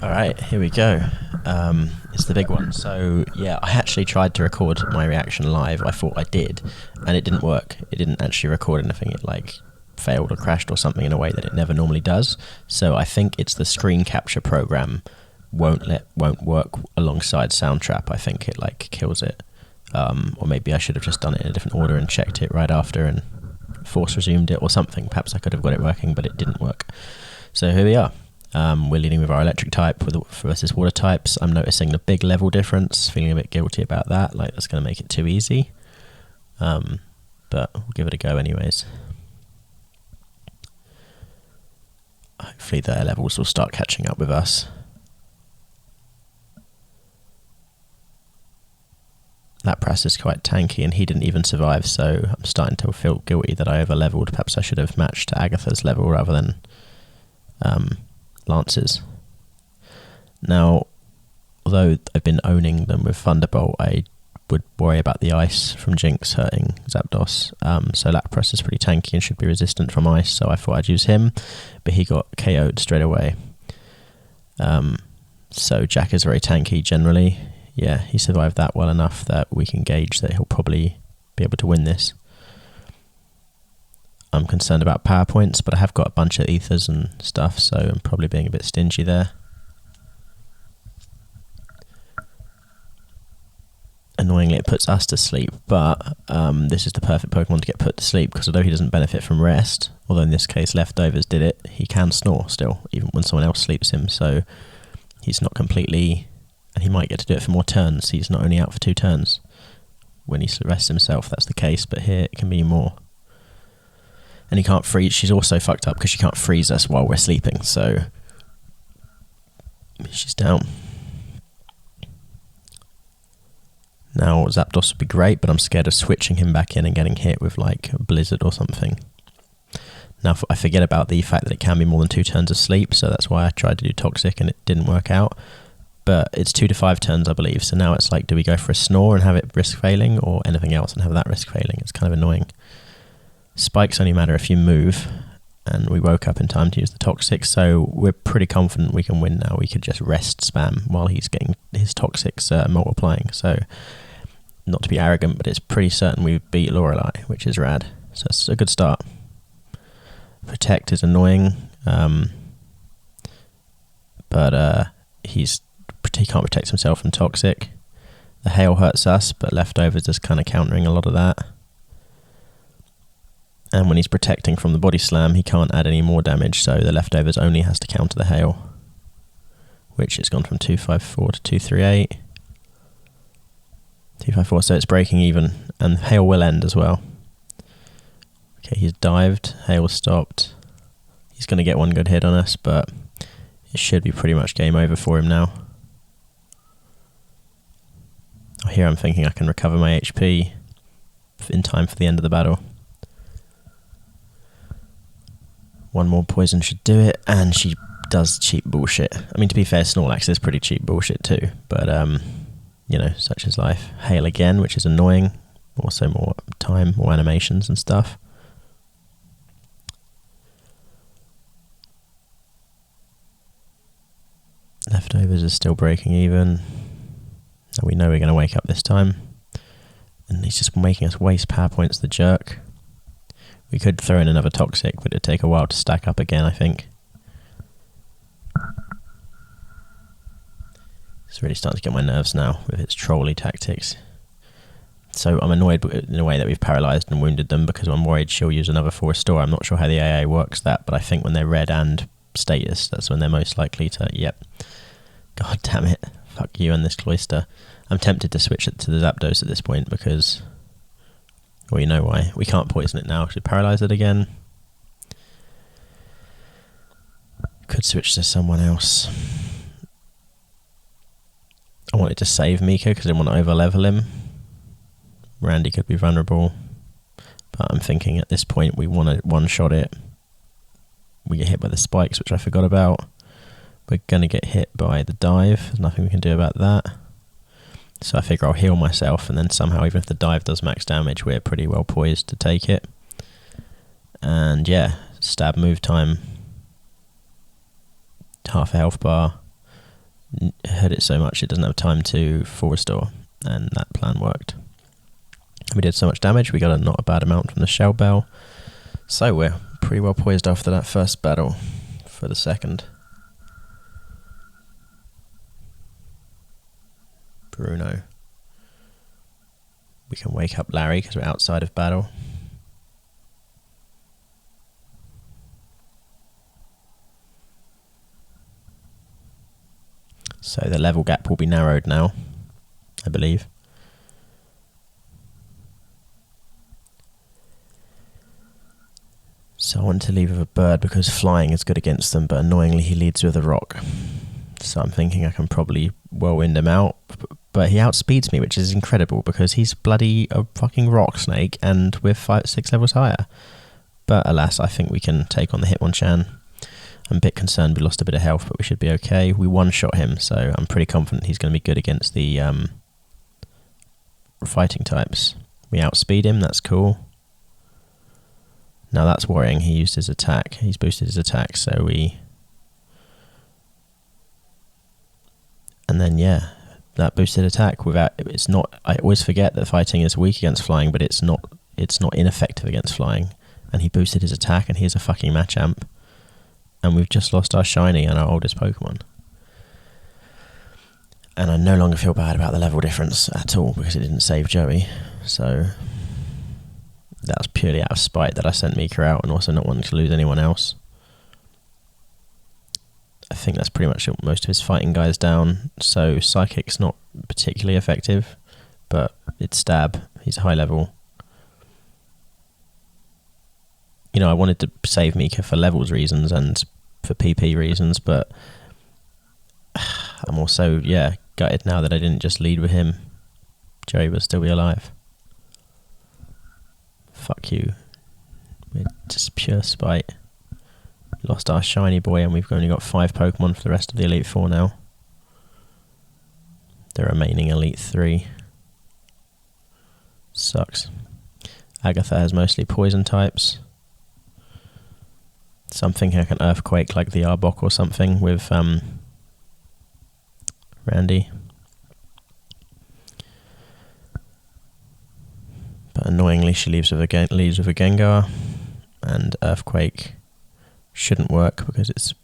Alright, here we go. It's the big one. So, yeah, I actually tried to record my reaction live. I thought I did, and it didn't work. It didn't actually record anything. It, failed or crashed or something in a way that it never normally does. So I think it's the screen capture program won't work alongside Soundtrap. I think it, kills it. Or maybe I should have just done it in a different order and checked it right after and force resumed it or something. Perhaps I could have got it working, but it didn't work. So here we are. We're leading with our electric type versus water types. I'm noticing the big level difference, feeling a bit guilty about that, that's going to make it too easy. But we'll give it a go anyways. Hopefully their levels will start catching up with us. That press is quite tanky and he didn't even survive, so I'm starting to feel guilty that I over-leveled. Perhaps I should have matched Agatha's level rather than Lance's. Now, although I've been owning them with Thunderbolt, I would worry about the ice from Jinx hurting Zapdos. So Lapras is pretty tanky and should be resistant from ice, so I thought I'd use him, but he got KO'd straight away. So Jack is very tanky generally. Yeah, he survived that well enough that we can gauge that he'll probably be able to win this. I'm concerned about power points, but I have got a bunch of ethers and stuff, so I'm probably being a bit stingy there. Annoyingly, it puts us to sleep, but this is the perfect Pokemon to get put to sleep, because although he doesn't benefit from rest, although in this case Leftovers did it, he can snore still, even when someone else sleeps him, so he's not completely... And he might get to do it for more turns. He's not only out for 2 turns. When he rests himself, that's the case, but here it can be more. And he can't freeze. She's also fucked up because she can't freeze us while we're sleeping, so she's down. Now Zapdos would be great, but I'm scared of switching him back in and getting hit with a blizzard or something. Now I forget about the fact that it can be more than 2 turns of sleep, so that's why I tried to do Toxic and it didn't work out. But it's 2 to 5 turns, I believe, so now it's do we go for a Snore and have it risk failing, or anything else and have that risk failing? It's kind of annoying. Spikes only matter if you move, and we woke up in time to use the Toxic, so we're pretty confident we can win now. We could just rest spam while he's getting his Toxics multiplying, so not to be arrogant, but it's pretty certain we beat Lorelei, which is rad, so it's a good start. Protect is annoying, but he can't protect himself from Toxic. The Hail hurts us, but Leftovers is kind of countering a lot of that. And when he's protecting from the Body Slam, he can't add any more damage, so the Leftovers only has to counter the Hail, which has gone from 254 to 238. 254, so it's breaking even, and Hail will end as well. Okay, he's dived, Hail stopped. He's going to get one good hit on us, but it should be pretty much game over for him now. Here I'm thinking I can recover my HP in time for the end of the battle. One more poison should do it, and she does cheap bullshit. I mean, to be fair, Snorlax is pretty cheap bullshit too, but, such is life. Hail again, which is annoying. Also more time, more animations and stuff. Leftovers is still breaking even. And we know we're going to wake up this time. And he's just making us waste power points, the jerk. We could throw in another Toxic, but it'd take a while to stack up again, I think. It's really starting to get my nerves now with its trolley tactics. So I'm annoyed in a way that we've paralysed and wounded them, because I'm worried she'll use another Forest Store. I'm not sure how the AA works that, but I think when they're red and status, that's when they're most likely to... Yep. God damn it. Fuck you and this Cloyster. I'm tempted to switch it to the Zapdos at this point because... Well, you know why. We can't poison it now. Should paralyse it again. Could switch to someone else. I wanted to save Miko because I didn't want to over-level him. Randy could be vulnerable. But I'm thinking at this point we want to one-shot it. We get hit by the spikes, which I forgot about. We're going to get hit by the dive. There's nothing we can do about that. So I figure I'll heal myself, and then somehow, even if the dive does max damage, we're pretty well poised to take it. And yeah, stab move time. Half a health bar. hurt it so much it doesn't have time to full restore, and that plan worked. We did so much damage, we got a not a bad amount from the Shell Bell, so we're pretty well poised after that first battle for the second. Bruno. We can wake up Larry because we're outside of battle. So the level gap will be narrowed now, I believe. So I want to leave with a bird because flying is good against them, but annoyingly he leads with a rock. So I'm thinking I can probably whirlwind him out, but he outspeeds me, which is incredible because he's bloody a fucking rock snake and we're 5-6 levels higher. But alas, I think we can take on the Hitmonchan. I'm a bit concerned we lost a bit of health, but we should be okay. We one-shot him, so I'm pretty confident he's going to be good against the fighting types. We outspeed him, that's cool. Now that's worrying, he used his attack. He's boosted his attack, so we... And then, yeah, that boosted attack without... It's not... I always forget that fighting is weak against flying, but it's not ineffective against flying. And he boosted his attack, and he's a fucking Machamp. And we've just lost our shiny and our oldest Pokemon. And I no longer feel bad about the level difference at all because it didn't save Joey. So that was purely out of spite that I sent Mika out and also not wanting to lose anyone else. I think that's pretty much most of his fighting guys down. So Psychic's not particularly effective, but it's Stab. He's high level. You know, I wanted to save Mika for levels reasons and for PP reasons, but I'm also, yeah, gutted now that I didn't just lead with him. Joey will still be alive. Fuck you. We're just pure spite. Lost our shiny boy and we've only got 5 Pokemon for the rest of the Elite 4 now. The remaining Elite 3. Sucks. Agatha has mostly poison types. Something like an Earthquake like the Arbok or something with Randy. But annoyingly she leaves with a Gengar, and Earthquake shouldn't work because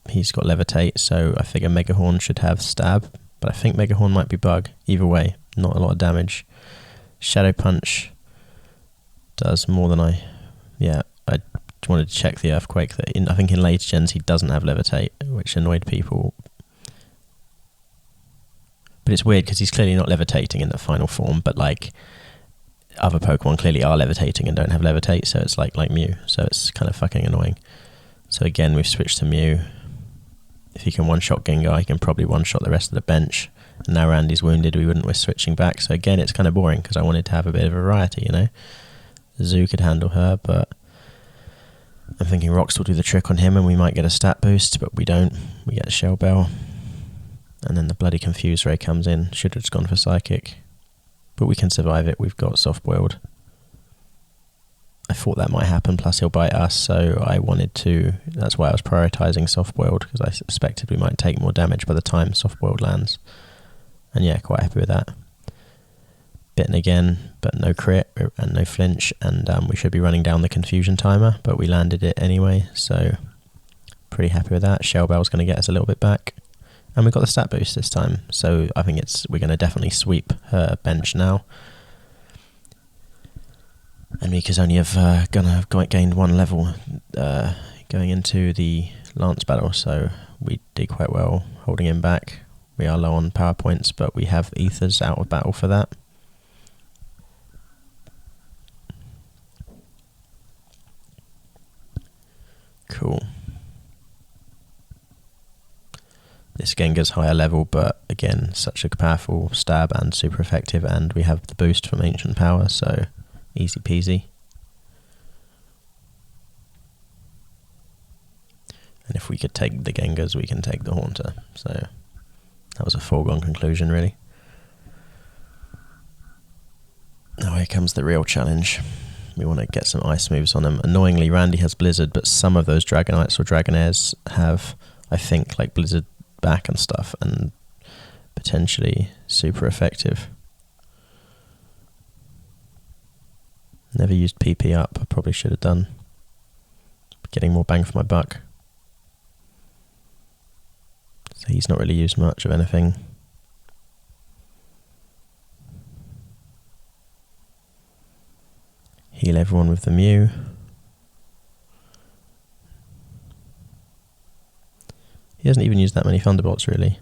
he's got Levitate, so I figure Megahorn should have Stab, but I think Megahorn might be Bug. Either way, not a lot of damage. Shadow Punch does more than I wanted to check the Earthquake. I think in later gens he doesn't have Levitate, which annoyed people. But it's weird because he's clearly not levitating in the final form, but like other Pokemon clearly are levitating and don't have Levitate, so it's like Mew, so it's kind of fucking annoying. So again, we've switched to Mew. If he can one-shot Gengar, he can probably one-shot the rest of the bench. And now Randy's wounded, we're switching back. So again, it's kind of boring because I wanted to have a bit of variety, you know. Zoo could handle her, but I'm thinking Rocks will do the trick on him and we might get a stat boost, but we don't. We get a Shell Bell. And then the bloody Confuse Ray comes in. Should have just gone for Psychic. But we can survive it. We've got Soft Boiled. I thought that might happen, plus he'll bite us, so I wanted to... That's why I was prioritising Soft Boiled, because I suspected we might take more damage by the time Soft Boiled lands. And yeah, quite happy with that. Bitten again, but no crit and no flinch, and we should be running down the confusion timer, but we landed it anyway, so pretty happy with that. Shell Bell's going to get us a little bit back, and we got the stat boost this time, so I think we're going to definitely sweep her bench now. And Mika's only gained 1 level going into the Lance battle, so we did quite well holding him back. We are low on power points, but we have Ethers out of battle for that. Cool. This Gengar's higher level, but again, such a powerful stab and super effective, and we have the boost from Ancient Power, so easy peasy. And if we could take the Gengars, we can take the Haunter, so that was a foregone conclusion, really. Now here comes the real challenge. We want to get some ice moves on them. Annoyingly, Randy has Blizzard, but some of those Dragonites or Dragonairs have, I think, like Blizzard back and stuff, and potentially super effective. Never used PP up. I probably should have done. Getting more bang for my buck. So he's not really used much of anything. Heal everyone with the Mew. He hasn't even used that many Thunderbolts, really.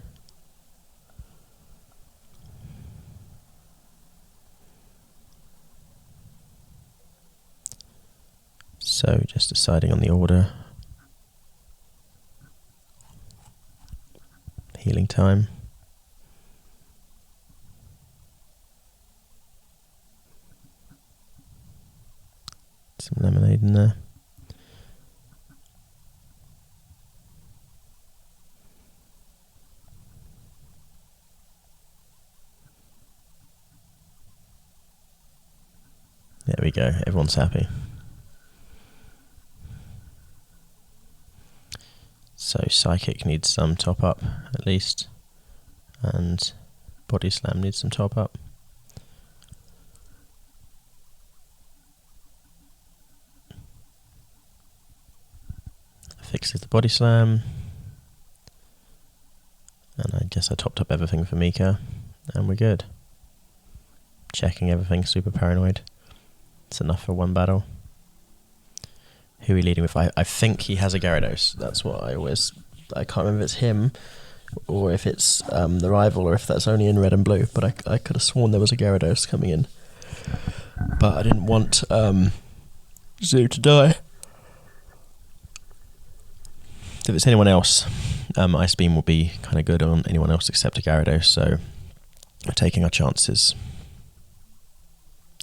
So, just deciding on the order. Healing time. Some lemonade in there. There we go, everyone's happy. So Psychic needs some top up at least, and Body Slam needs some top up. Fixes the Body Slam, and I guess I topped up everything for Mika, and we're good. Checking everything, super paranoid. It's enough for one battle. Who are we leading with? I think he has a Gyarados. That's what I can't remember if it's him or if it's the rival, or if that's only in red and blue, but I could have sworn there was a Gyarados coming in. But I didn't want Zoo to die. If it's anyone else, Ice Beam will be kind of good on anyone else except a Gyarados, so we're taking our chances.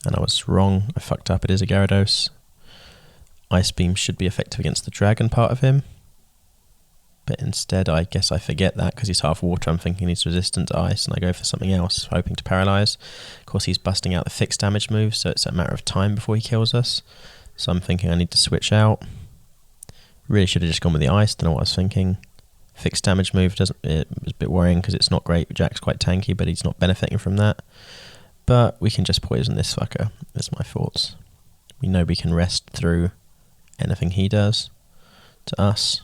And I was wrong, I fucked up, it is a Gyarados. Ice Beam should be effective against the dragon part of him. But instead, I guess I forget that because he's half water. I'm thinking he's resistant to ice, and I go for something else, hoping to paralyze. Of course, he's busting out the fixed damage move, so it's a matter of time before he kills us. So I'm thinking I need to switch out. Really should have just gone with the ice, don't know what I was thinking. Fixed damage move it was a bit worrying because it's not great. Jack's quite tanky, but he's not benefiting from that. But we can just poison this fucker. That's my thoughts. We know we can rest through anything he does to us.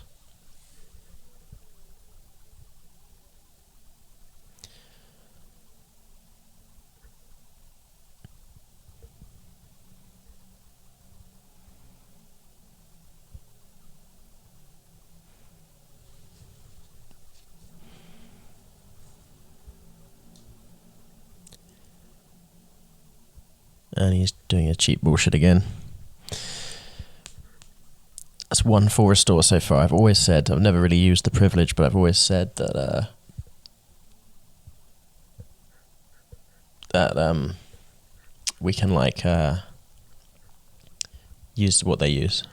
And he's doing a cheap bullshit again. That's one full restore so far. I've always said, I've never really used the privilege, but I've always said that we can use what they use.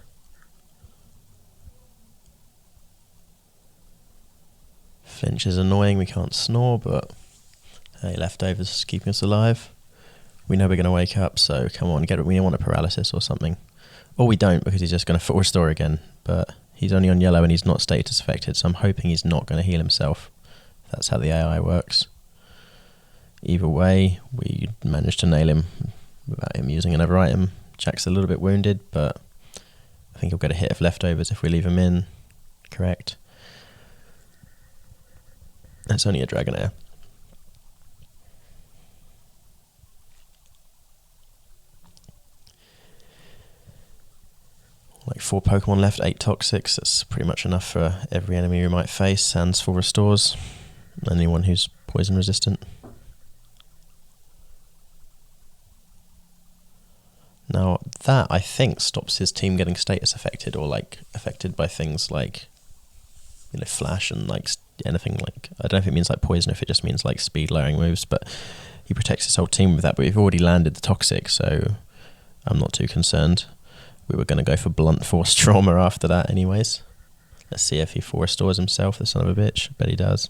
Flinch is annoying, we can't snore, but hey, leftovers is keeping us alive. We know we're going to wake up, so come on, we want a paralysis or something. Or we don't, because he's just going to full restore again. But he's only on yellow and he's not status affected, so I'm hoping he's not going to heal himself. That's how the AI works. Either way, we managed to nail him without him using another item. Jack's a little bit wounded, but I think he'll get a hit of leftovers if we leave him in. Correct. That's only a Dragonair. Like 4 Pokemon left, 8 Toxics. That's pretty much enough for every enemy we might face, and full restores. Anyone who's poison resistant. Now that, I think, stops his team getting status affected, or like affected by things like, you know, flash and like anything like, I don't know if it means like poison, if it just means like speed lowering moves, but he protects his whole team with that. But we've already landed the Toxic, so I'm not too concerned. We were going to go for blunt force trauma after that anyways. Let's see if he full restores himself, the son of a bitch. I bet he does.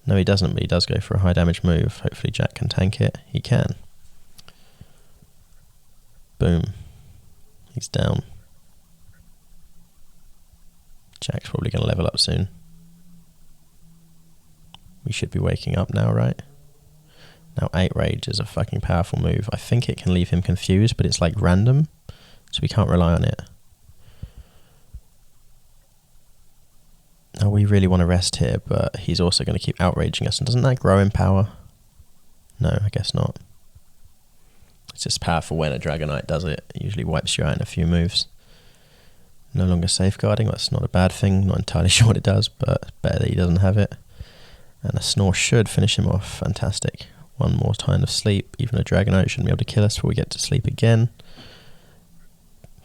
No, he doesn't, but he does go for a high damage move. Hopefully Jack can tank it. He can. Boom. He's down. Jack's probably going to level up soon. We should be waking up now, right? Now 8 Rage is a fucking powerful move. I think it can leave him confused, but it's like random, so we can't rely on it. Now we really want to rest here, but he's also going to keep outraging us. And doesn't that grow in power? No, I guess not. It's just powerful when a Dragonite does it. It usually wipes you out in a few moves. No longer safeguarding, that's not a bad thing. Not entirely sure what it does, but better that he doesn't have it. And a Snore should finish him off. Fantastic. One more time of sleep. Even a Dragonite shouldn't be able to kill us before we get to sleep again.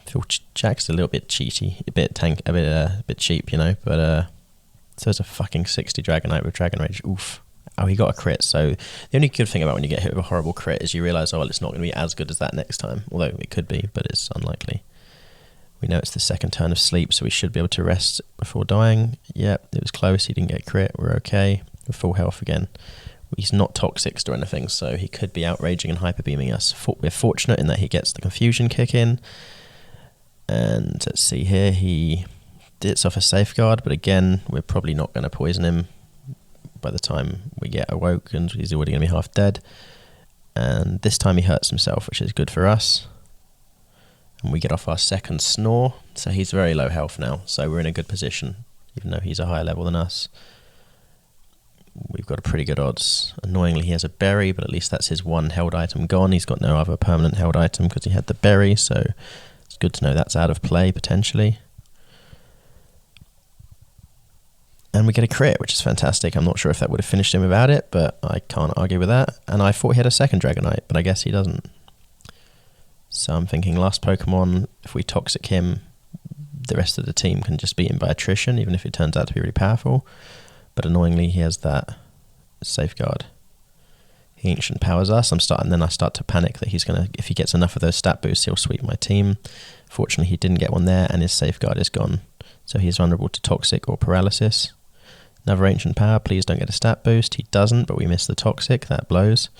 I feel Jack's a little bit cheaty, a bit cheap, you know, but so there's a fucking 60 Dragonite with Dragon Rage. Oof. Oh, he got a crit. So the only good thing about when you get hit with a horrible crit is you realise, oh, well, it's not going to be as good as that next time. Although it could be, but it's unlikely. We know it's the second turn of sleep, so we should be able to rest before dying. Yep, it was close. He didn't get crit. We're okay. We're full health again. He's not toxic or anything, so he could be outraging and hyper beaming us. We're fortunate in that he gets the confusion kick in. And let's see here, he hits off a safeguard, but again, we're probably not going to poison him by the time we get awoke, and he's already going to be half dead. And this time he hurts himself, which is good for us. And we get off our second Snore, so he's very low health now, so we're in a good position, even though he's a higher level than us. We've got a pretty good odds. Annoyingly, he has a berry, but at least that's his one held item gone. He's got no other permanent held item because he had the berry, so it's good to know that's out of play, potentially. And we get a crit, which is fantastic. I'm not sure if that would have finished him without it, but I can't argue with that. And I thought he had a second Dragonite, but I guess he doesn't. So I'm thinking last Pokemon, if we Toxic him, the rest of the team can just beat him by attrition, even if it turns out to be really powerful. But annoyingly, he has that safeguard. He Ancient Powers us. Then I start to panic that he's going to, if he gets enough of those stat boosts, he'll sweep my team. Fortunately, he didn't get one there, and his safeguard is gone. So he's vulnerable to Toxic or Paralysis. Another Ancient Power, please don't get a stat boost. He doesn't, but we miss the Toxic, that blows.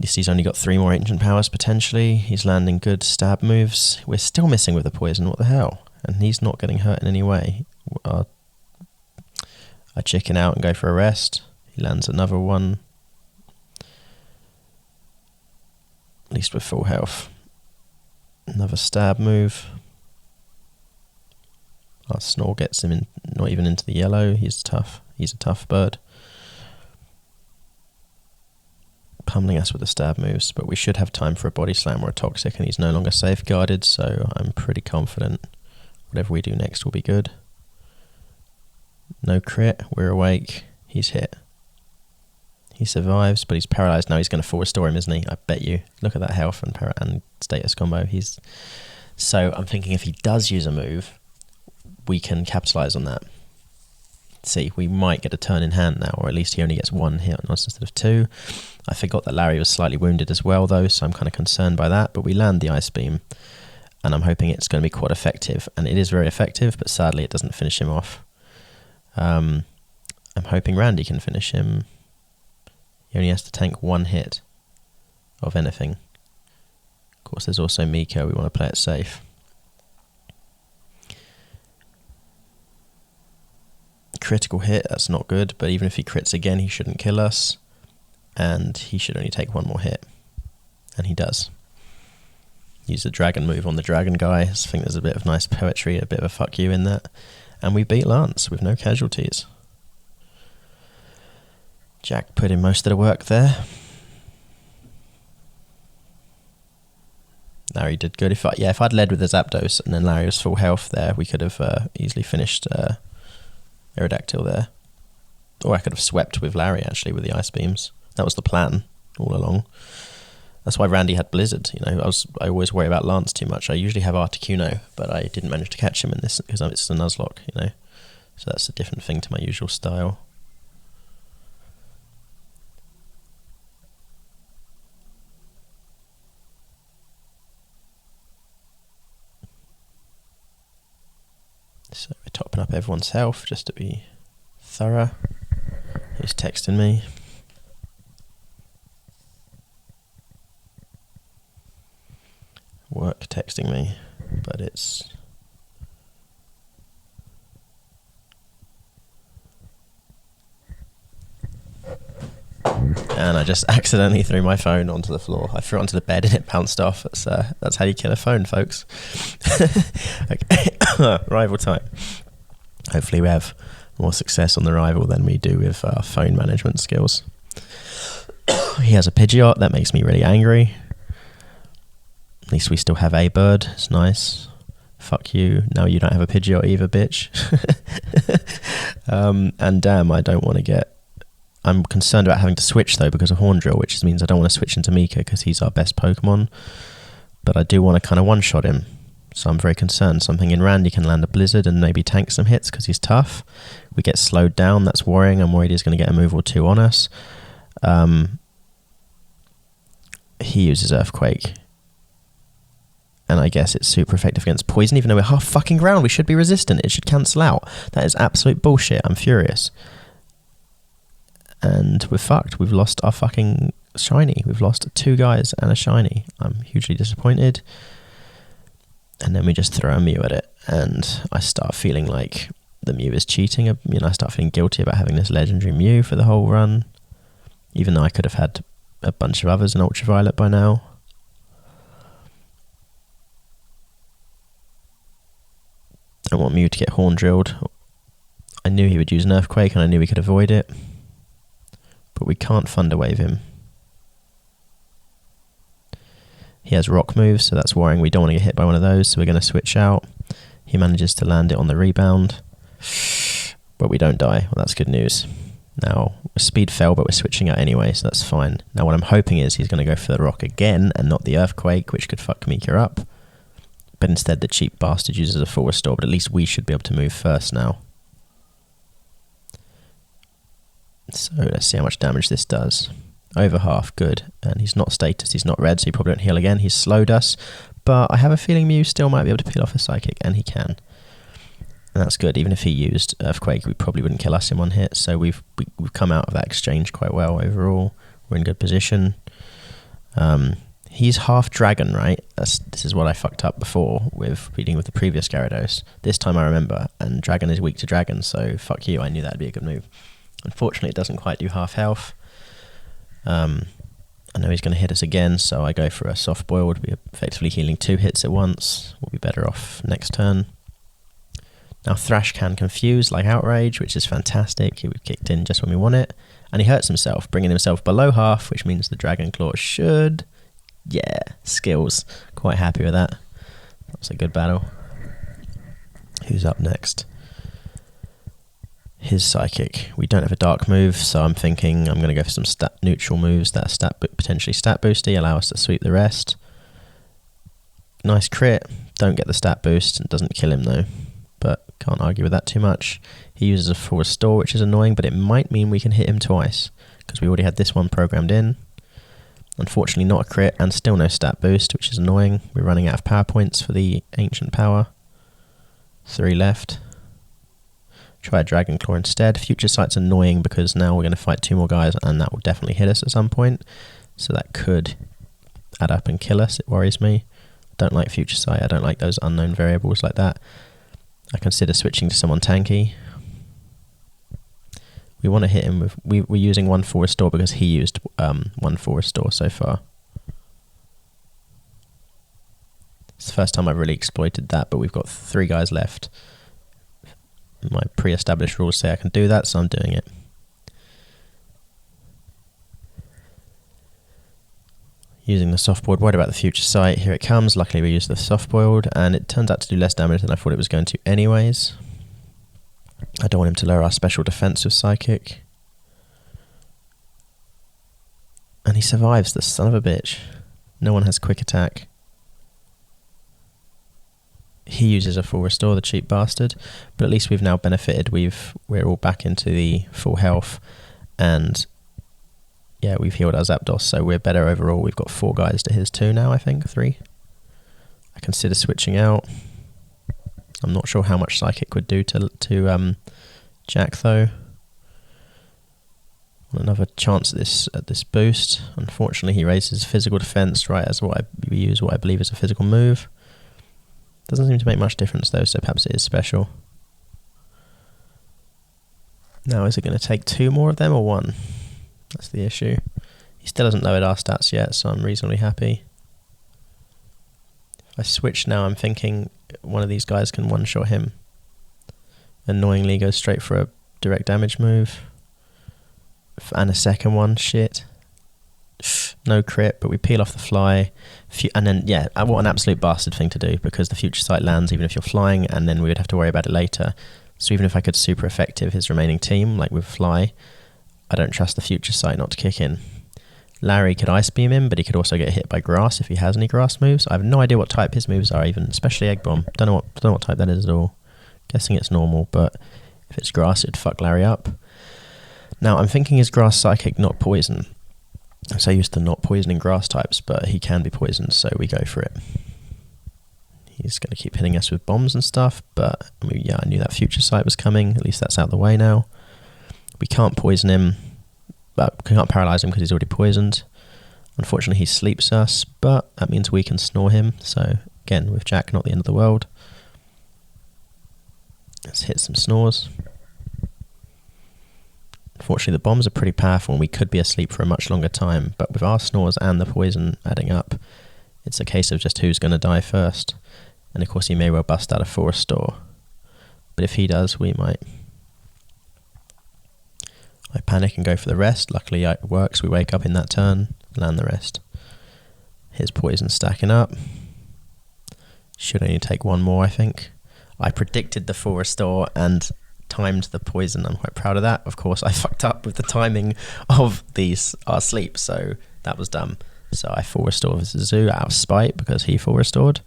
He's only got 3 more Ancient Powers potentially. He's landing good stab moves. We're still missing with the poison, what the hell? And he's not getting hurt in any way. I chicken out and go for a rest. He lands another one. At least we're full health. Another stab move. Our Snore gets him in, not even into the yellow. He's tough. He's a tough bird. Pummeling us with the stab moves, but we should have time for a body slam or a Toxic, and he's no longer safeguarded, so I'm pretty confident whatever we do next will be good. No crit, we're awake, he's hit. He survives, but he's paralyzed now. He's going to full restore him, isn't he? I bet you. Look at that health and status combo. So I'm thinking if he does use a move, we can capitalize on that. See, we might get a turn in hand now, or at least he only gets 1 hit on us instead of 2. I forgot that Larry was slightly wounded as well, though, so I'm kind of concerned by that. But we land the Ice Beam, and I'm hoping it's going to be quite effective. And it is very effective, but sadly it doesn't finish him off. I'm hoping Randy can finish him. He only has to tank 1 hit of anything. Of course, there's also Miko. We want to play it safe. Critical hit, that's not good, but even if he crits again, he shouldn't kill us, and he should only take 1 more hit, and he does. Use the dragon move on the dragon guy. I think there's a bit of nice poetry, a bit of a fuck you in that, and we beat Lance with no casualties. Jack put in most of the work there. Larry did good. If I'd led with the Zapdos and then Larry was full health there, we could have easily finished Aerodactyl there. Or I could have swept with Larry, actually, with the Ice Beams. That was the plan all along. That's why Randy had Blizzard. You know, I always worry about Lance too much. I usually have Articuno, but I didn't manage to catch him in this because it's a Nuzlocke, you know. So that's a different thing to my usual style. So we're topping up everyone's health just to be thorough. He's texting me. Work texting me, but it's... and I just accidentally threw my phone onto the floor. I threw it onto the bed and it bounced off. That's how you kill a phone, folks. Okay. Rival time. Hopefully we have more success on the rival than we do with our phone management skills. He has a Pidgeot. That makes me really angry. At least we still have a bird. It's nice. Fuck you. Now you don't have a Pidgeot either, bitch. And damn, I don't want to get... I'm concerned about having to switch, though, because of Horn Drill, which means I don't want to switch into Mika because he's our best Pokemon. But I do want to kind of one-shot him. So I'm very concerned. Something in Randy can land a Blizzard and maybe tank some hits because he's tough. We get slowed down. That's worrying. I'm worried he's going to get a move or two on us. He uses Earthquake. And I guess it's super effective against Poison, even though we're half fucking ground. We should be resistant. It should cancel out. That is absolute bullshit. I'm furious. And we're fucked. We've lost our fucking shiny. We've lost 2 guys and a shiny. I'm hugely disappointed. And then we just throw a Mew at it. And I start feeling like the Mew is cheating. I start feeling guilty about having this legendary Mew for the whole run. Even though I could have had a bunch of others in Ultraviolet by now. I want Mew to get Horn Drilled. I knew he would use an Earthquake and I knew we could avoid it. But we can't Thunder Wave him. He has Rock moves, so that's worrying. We don't want to get hit by one of those, so we're going to switch out. He manages to land it on the rebound. But we don't die. Well, that's good news. Now, speed fell, but we're switching out anyway, so that's fine. Now, what I'm hoping is he's going to go for the Rock again and not the Earthquake, which could fuck Mika up. But instead, the cheap bastard uses a full restore, but at least we should be able to move first now. So, let's see how much damage this does. Over half, good. And he's not status, he's not red, so he probably won't heal again. He's slowed us, but I have a feeling Mew still might be able to peel off a Psychic, and he can. And that's good. Even if he used Earthquake, we probably wouldn't kill us in one hit, so we've come out of that exchange quite well overall. We're in good position. He's half dragon, right? This is what I fucked up before with reading with the previous Gyarados. This time I remember, and dragon is weak to dragon, so fuck you, I knew that'd be a good move. Unfortunately, it doesn't quite do half health. I know he's going to hit us again, so I go for a soft boiled. We're effectively healing 2 hits at once. We'll be better off next turn. Now Thrash can confuse like Outrage, which is fantastic. He kicked in just when we want it. And he hurts himself, bringing himself below half, which means the Dragon Claw should... Yeah, skills. Quite happy with that. That was a good battle. Who's up next? His Psychic. We don't have a Dark move, so I'm thinking I'm going to go for some stat neutral moves that are potentially stat boosty, allow us to sweep the rest. Nice crit. Don't get the stat boost. It doesn't kill him though, but can't argue with that too much. He uses a full restore, which is annoying, but it might mean we can hit him twice, because we already had this one programmed in. Unfortunately not a crit, and still no stat boost, which is annoying. We're running out of power points for the Ancient Power. 3 left. Try a Dragon Claw instead. Future Sight's annoying because now we're going to fight 2 more guys, and that will definitely hit us at some point. So that could add up and kill us. It worries me. I don't like Future Sight. I don't like those unknown variables like that. I consider switching to someone tanky. We want to hit him with... We're using 1 full restore because he used 1 full restore so far. It's the first time I've really exploited that, but we've got 3 guys left. My pre-established rules say I can do that, so I'm doing it. Using the soft boiled, worried about the Future Sight. Here it comes. Luckily we used the soft boiled, and it turns out to do less damage than I thought it was going to anyways. I don't want him to lower our special defense with Psychic. And he survives, the son of a bitch. No one has quick attack. He uses a full restore, the cheap bastard. But at least we've now benefited. We're all back into the full health. And yeah, we've healed our Zapdos, so we're better overall. We've got 4 guys to his 2 now, I think. 3. I consider switching out. I'm not sure how much Psychic would do to Jack though. Want another chance at this boost. Unfortunately, he raises physical defense right as what I believe is a physical move. Doesn't seem to make much difference though, so perhaps it is special. Now, is it going to take 2 more of them or 1? That's the issue. He still hasn't lowered our stats yet, so I'm reasonably happy. If I switch now, I'm thinking one of these guys can one-shot him. Annoyingly goes straight for a direct damage move. And a second one, shit. No crit, but we peel off the fly. And then, yeah, what an absolute bastard thing to do, because the future sight lands even if you're flying, and then we would have to worry about it later. So even if I could super effective his remaining team, like with fly, I don't trust the future sight not to kick in. Larry could ice beam him, but he could also get hit by grass if he has any grass moves. I have no idea what type his moves are even, especially egg bomb. Don't know what type that is at all. Guessing it's normal, but if it's grass, it'd fuck Larry up. Now I'm thinking is grass psychic, not poison. I'm so used to not poisoning grass types, but he can be poisoned, so we go for it. He's going to keep hitting us with bombs and stuff, but I mean, yeah, I knew that future sight was coming. At least that's out of the way now. We can't poison him, but we can't paralyze him because he's already poisoned. Unfortunately, he sleeps us, but that means we can snore him. So again, with Jack, not the end of the world. Let's hit some snores. Unfortunately, the bombs are pretty powerful and we could be asleep for a much longer time, but with our snores and the poison adding up, it's a case of just who's going to die first. And of course, he may well bust out a forest store. But if he does, we might. I panic and go for the rest. Luckily, it works. We wake up in that turn, land the rest. His poison stacking up. Should only take one more, I think. I predicted the forest store and timed the poison. I'm quite proud of that. Of course, I fucked up with the timing of our sleep, so that was dumb. So I full restored with Zoo out of spite because he full restored.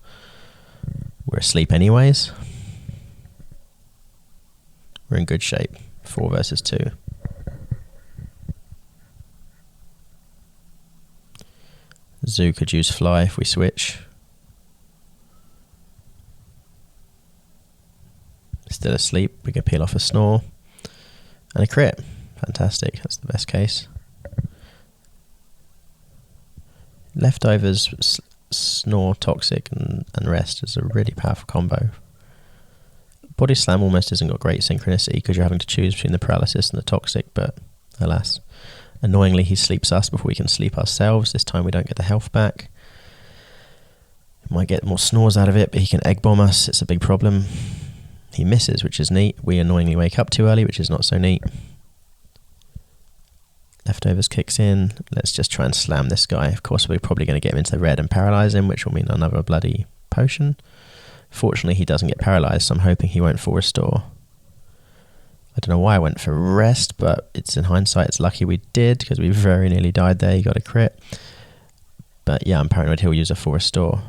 We're asleep anyways. We're in good shape. 4 versus 2. Zoo could use fly if we switch. Still asleep, we can peel off a snore. And a crit. Fantastic, that's the best case. Leftovers, snore, toxic, and rest is a really powerful combo. Body slam almost hasn't got great synchronicity because you're having to choose between the paralysis and the toxic, but alas. Annoyingly, he sleeps us before we can sleep ourselves. This time we don't get the health back. Might get more snores out of it, but he can egg bomb us. It's a big problem. He misses, which is neat. We annoyingly wake up too early, which is not so neat. Leftovers kicks in. Let's just try and slam this guy. Of course, we're probably going to get him into the red and paralyze him, which will mean another bloody potion. Fortunately, he doesn't get paralyzed, so I'm hoping he won't full restore. I don't know why I went for rest, but it's in hindsight, it's lucky we did, because we very nearly died there. He got a crit. But yeah, I'm paranoid he'll use a full restore.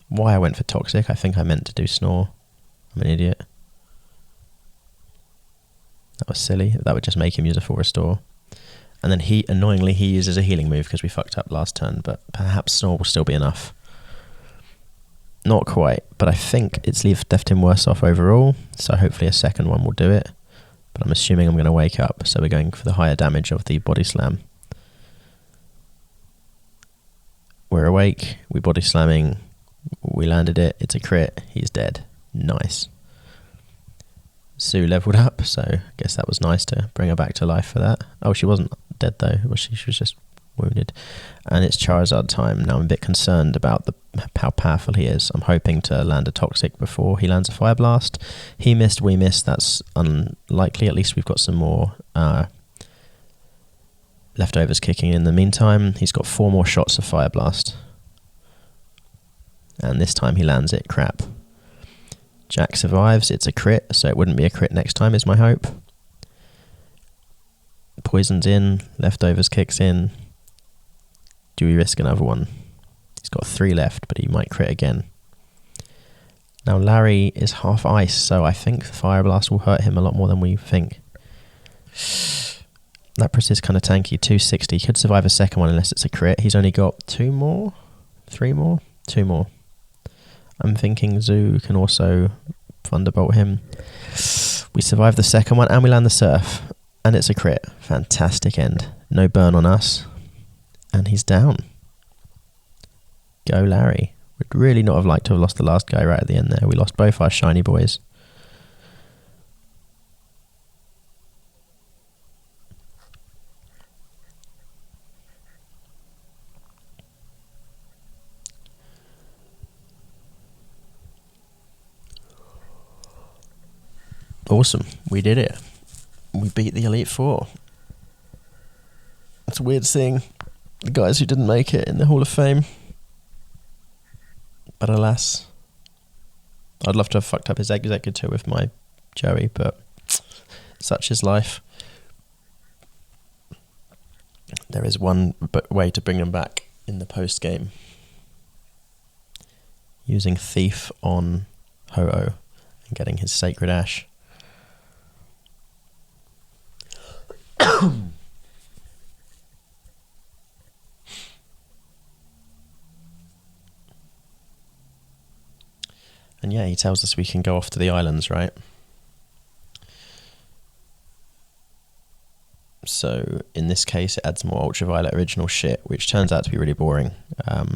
Why I went for toxic, I think I meant to do snore. I'm an idiot. That was silly. That would just make him use a full restore. And then annoyingly, he uses a healing move because we fucked up last turn, but perhaps snore will still be enough. Not quite, but I think it's left him worse off overall, so hopefully a second one will do it. But I'm assuming I'm going to wake up, so we're going for the higher damage of the body slam. We're awake, we body slamming, we landed it, it's a crit, he's dead. Nice. Sue leveled up, so I guess that was nice to bring her back to life for that. Oh, she wasn't dead though, she was just wounded. And it's Charizard time. Now I'm a bit concerned about how powerful he is. I'm hoping to land a toxic before he lands a fire blast. He missed, we missed, that's unlikely. At least we've got some more leftovers kicking in the meantime. He's got 4 more shots of fire blast. And this time he lands it, crap. Jack survives, it's a crit, so it wouldn't be a crit next time is my hope. Poison's in, leftovers kicks in. Do we risk another one? He's got 3 left, but he might crit again. Now Larry is half ice, so I think the fire blast will hurt him a lot more than we think. Lapras is kind of tanky, 260. Could survive a second one unless it's a crit. He's only got 2 more? 3 more? 2 more. I'm thinking Zoo can also Thunderbolt him. We survive the second one and we land the surf. And it's a crit. Fantastic end. No burn on us. And he's down. Go Larry. Would really not have liked to have lost the last guy right at the end there. We lost both our shiny boys. Awesome. We did it. We beat the Elite Four. It's weird seeing the guys who didn't make it in the Hall of Fame. But alas, I'd love to have fucked up his executor with my Joey, but such is life. There is one way to bring them back in the post-game. Using Thief on Ho-Oh and getting his Sacred Ash. And yeah, he tells us we can go off to the islands, right? So in this case, it adds more Ultraviolet original shit, which turns out to be really boring. I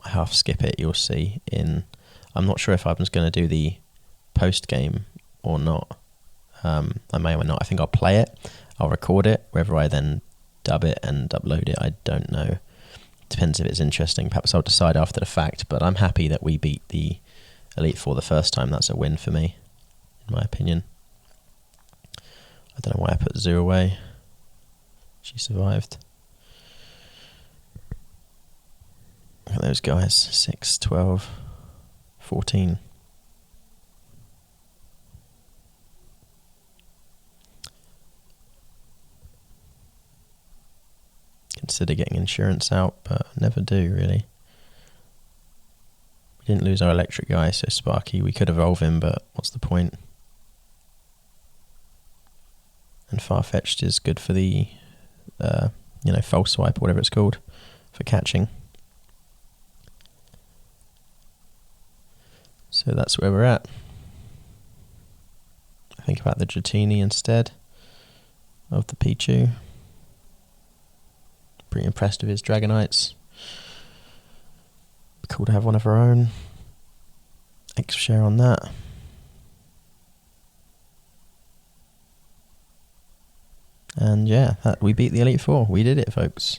half skip it, you'll see. I'm not sure if I'm just going to do the post-game or not. I may or not. I think I'll play it. I'll record it. Whether I then dub it and upload it, I don't know. Depends if it's interesting. Perhaps I'll decide after the fact. But I'm happy that we beat the Elite Four the first time. That's a win for me, in my opinion. I don't know why I put Zoo away. She survived. Look at those guys. 6, 12, 14. Consider getting insurance out, but never do, really. We didn't lose our electric guy, so Sparky, we could evolve him, but what's the point? And Farfetch'd is good for the, false swipe or whatever it's called, for catching. So that's where we're at. I think about the Dratini instead of the Pichu. Pretty impressed with his Dragonites. Cool to have one of our own. X share on that. And yeah, we beat the Elite Four. We did it, folks.